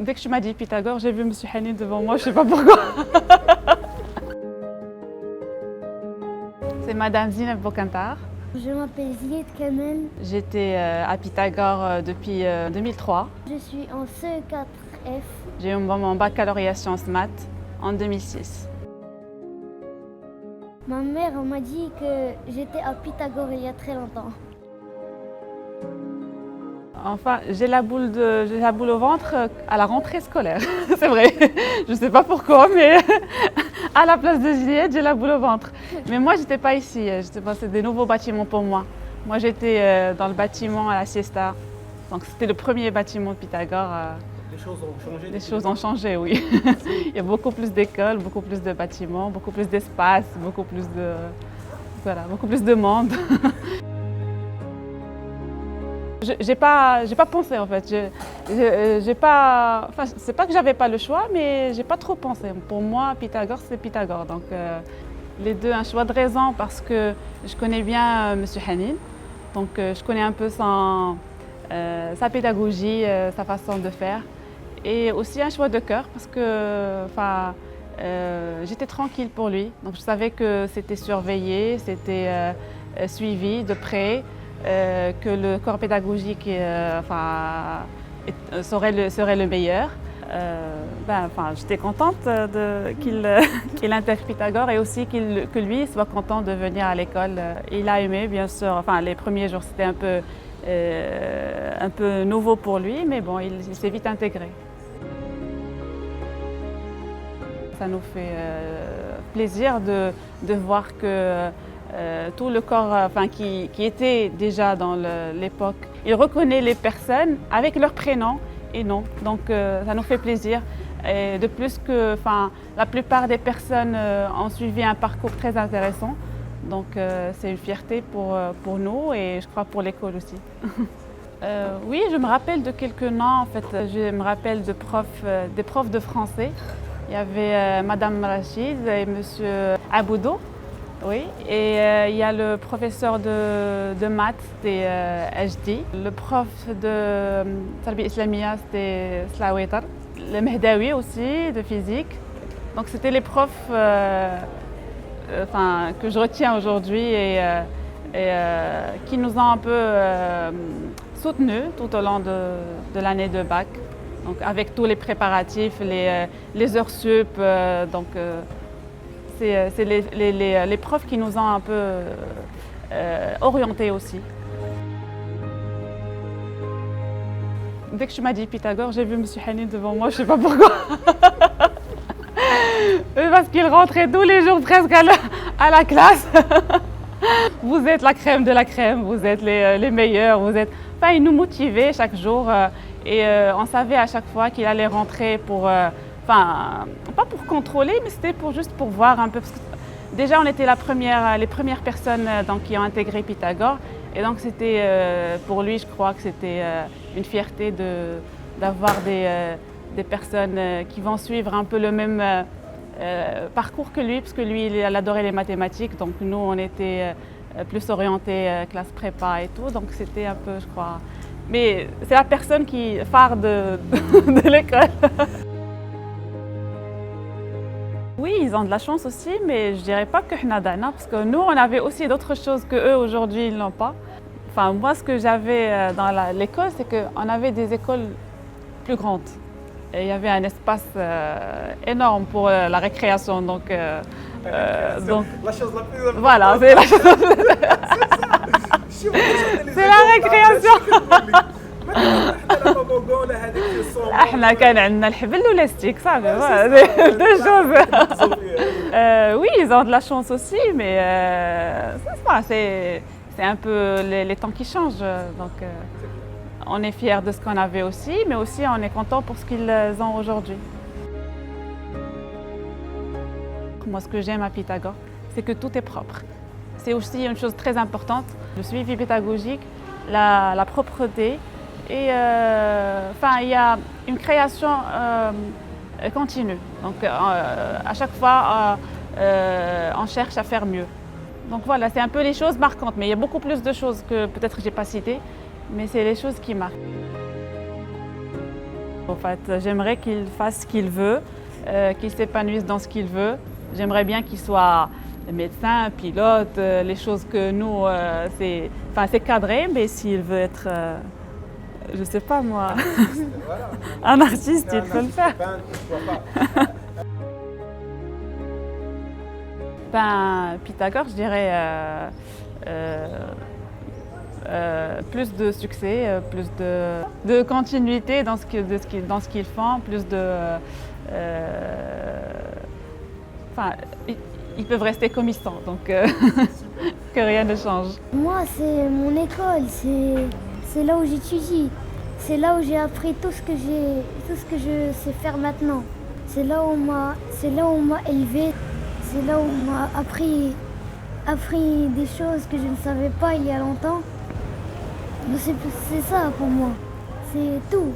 Dès que tu m'as dit Pythagore, j'ai vu M. Hanine devant moi, je ne sais pas pourquoi. C'est Madame Zineb Bokantar. Je m'appelle Zied Kamel. J'étais à Pythagore depuis 2003. Je suis en CE4F. J'ai eu mon baccalauréat sciences maths en 2006. Ma mère m'a dit que j'étais à Pythagore il y a très longtemps. Enfin, j'ai la boule au ventre à la rentrée scolaire, c'est vrai. Je ne sais pas pourquoi, mais à la place de Juliette, j'ai la boule au ventre. Mais moi, je n'étais pas ici, c'est des nouveaux bâtiments pour moi. Moi, j'étais dans le bâtiment à la Siesta, donc c'était le premier bâtiment de Pythagore. Les choses ont changé. Les choses ont changé, oui. Il y a beaucoup plus d'écoles, beaucoup plus de bâtiments, beaucoup plus d'espace, beaucoup plus de monde. J'ai pas pensé en fait. C'est pas que j'avais pas le choix, mais j'ai pas trop pensé. Pour moi, Pythagore, c'est Pythagore. Donc les deux, un choix de raison parce que je connais bien M. Hanine. Donc je connais un peu sa pédagogie, sa façon de faire. Et aussi un choix de cœur parce que j'étais tranquille pour lui. Donc je savais que c'était surveillé, c'était suivi de près. Que le corps pédagogique serait le meilleur. J'étais contente qu'il intègre Pythagore et aussi que lui soit content de venir à l'école. Il a aimé, bien sûr. Les premiers jours, c'était un peu nouveau pour lui, mais bon, il s'est vite intégré. Ça nous fait plaisir de voir que tout le corps qui était déjà dans l'époque, il reconnaît les personnes avec leur prénom et nom. Donc ça nous fait plaisir. Et de plus que la plupart des personnes ont suivi un parcours très intéressant. Donc c'est une fierté pour nous et je crois pour l'école aussi. Oui, je me rappelle de quelques noms. En fait, je me rappelle des profs de français. Il y avait Madame Rachid et Monsieur Aboudou. Oui, et il y a le professeur de maths, c'était HD. Le prof de Tarbiya Islamia, c'était Slawetar. Le Mehdawi aussi, de physique. Donc c'était les profs que je retiens aujourd'hui et qui nous ont un peu soutenus tout au long de l'année de bac. Donc avec tous les préparatifs, les heures sup, c'est les profs qui nous ont un peu orientés aussi. Dès que tu m'as dit Pythagore, j'ai vu M. Hanine devant moi, je ne sais pas pourquoi. Parce qu'il rentrait tous les jours presque à la classe. Vous êtes la crème de la crème, vous êtes les meilleurs, il nous motivait chaque jour et on savait à chaque fois qu'il allait rentrer pour... pas pour contrôler, mais c'était juste pour voir un peu. Parce que déjà, on était les premières personnes qui ont intégré Pythagore. Et donc, c'était pour lui, je crois que c'était une fierté d'avoir des personnes qui vont suivre un peu le même parcours que lui, parce que lui, il adorait les mathématiques. Donc, nous, on était plus orientés classe prépa et tout. Donc, c'était un peu, je crois. Mais c'est la personne phare de l'école. Oui, ils ont de la chance aussi, mais je dirais pas que Hnadana, parce que nous, on avait aussi d'autres choses que eux aujourd'hui, ils n'ont pas. Moi, ce que j'avais dans l'école, c'est qu'on avait des écoles plus grandes. Et il y avait un espace énorme pour la récréation, donc la chose la plus voilà, c'est la chose. C'est la récréation. احنا كان عندنا الحبل واللاستيك صافي deux choses. Oui, ils ont de la chance aussi, mais c'est un peu les temps qui changent. Donc on est fiers de ce qu'on avait aussi, mais aussi on est content pour ce qu'ils ont aujourd'hui. Moi, ce que j'aime à Pythagore, c'est que tout est propre. C'est aussi une chose très importante, le suivi pédagogique, la propreté. Et il y a une création continue. Donc à chaque fois, on cherche à faire mieux. Donc voilà, c'est un peu les choses marquantes. Mais il y a beaucoup plus de choses que peut-être je n'ai pas citées, mais c'est les choses qui marquent. En fait, j'aimerais qu'il fasse ce qu'il veut, qu'il s'épanouisse dans ce qu'il veut. J'aimerais bien qu'il soit médecin, pilote, les choses que nous, c'est cadré, mais s'il veut être, je ne sais pas moi, un artiste, il peut le faire. Pythagore, je dirais plus de succès, plus de continuité dans ce qu'ils font, plus de... ils peuvent rester comme ils sont, donc que rien ne change. Moi, c'est mon école, c'est là où j'étudie. C'est là où j'ai appris tout ce que je sais faire maintenant. C'est là où on m'a élevé. C'est là où on m'a appris des choses que je ne savais pas il y a longtemps. C'est ça pour moi. C'est tout.